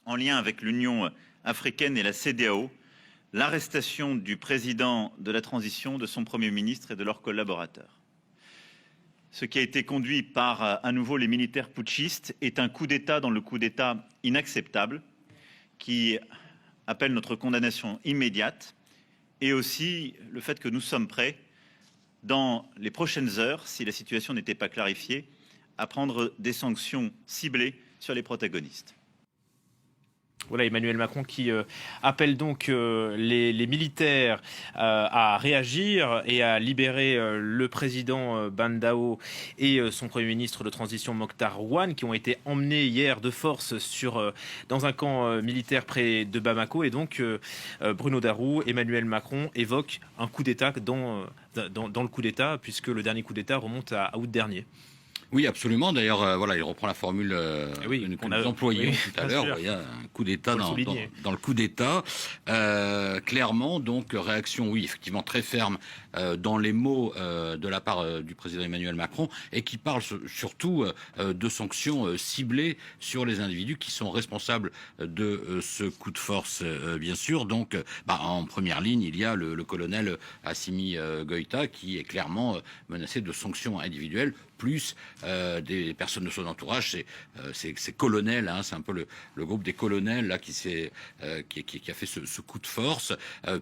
en lien avec l'Union africaine et la CEDEAO, l'arrestation du président de la transition, de son Premier ministre et de leurs collaborateurs. Ce qui a été conduit par, à nouveau, les militaires putschistes est un coup d'État dans le coup d'État inacceptable qui appelle notre condamnation immédiate et aussi le fait que nous sommes prêts, dans les prochaines heures, si la situation n'était pas clarifiée, à prendre des sanctions ciblées sur les protagonistes. Voilà Emmanuel Macron qui appelle donc les militaires à réagir et à libérer le président Bandao et son Premier ministre de transition Mokhtar Ouane qui ont été emmenés hier de force dans un camp militaire près de Bamako. Et donc Bruno Darou, Emmanuel Macron évoque un coup d'État dans le coup d'État, puisque le dernier coup d'État remonte à août dernier. Oui, absolument. D'ailleurs, voilà, il reprend la formule oui, que nous employions tout à l'heure. Il y a un coup d'État dans le coup d'État. Clairement, donc, réaction, oui, effectivement, très ferme dans les mots de la part du président Emmanuel Macron, et qui parle surtout de sanctions ciblées sur les individus qui sont responsables de ce coup de force, bien sûr. Donc, en première ligne, il y a le colonel Assimi Goïta, qui est clairement menacé de sanctions individuelles, plus des personnes de son entourage, ces colonels, hein, c'est un peu le groupe des colonels là qui a fait ce coup de force,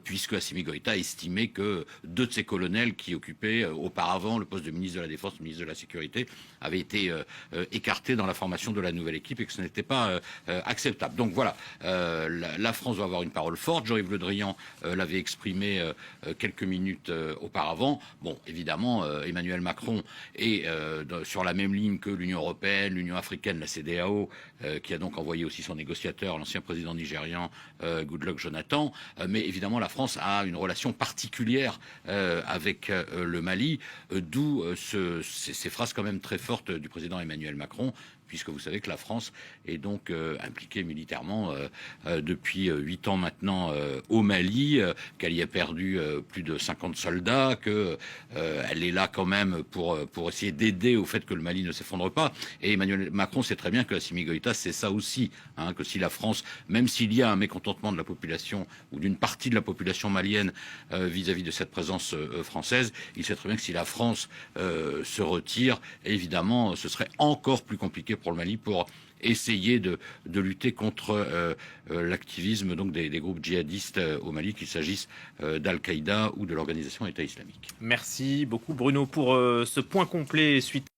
puisque Assimi Goïta a estimé que 2 de ces colonels qui occupaient auparavant le poste de ministre de la Défense, ministre de la Sécurité, avaient été écartés dans la formation de la nouvelle équipe et que ce n'était pas acceptable. Donc voilà, la France va avoir une parole forte. Jean-Yves Le Drian l'avait exprimé quelques minutes auparavant. Bon, évidemment, Emmanuel Macron est sur la même ligne que l'Union européenne, l'Union africaine, la CEDEAO, qui a donc envoyé aussi son négociateur, l'ancien président nigérian Goodluck Jonathan. Mais évidemment, la France a une relation particulière avec le Mali, d'où ces phrases quand même très fortes du président Emmanuel Macron, puisque vous savez que la France est donc impliquée militairement depuis 8 ans maintenant au Mali, qu'elle y a perdu plus de 50 soldats, qu'elle est là quand même pour essayer d'aider au fait que le Mali ne s'effondre pas. Et Emmanuel Macron sait très bien que Assimi Goïta, c'est ça aussi, hein, que si la France, même s'il y a un mécontentement de la population ou d'une partie de la population malienne vis-à-vis de cette présence française, il sait très bien que si la France se retire, évidemment, ce serait encore plus compliqué pour le Mali pour essayer de lutter contre l'activisme donc des groupes djihadistes au Mali, qu'il s'agisse d'Al-Qaïda ou de l'organisation État islamique. Merci beaucoup Bruno pour ce point complet suite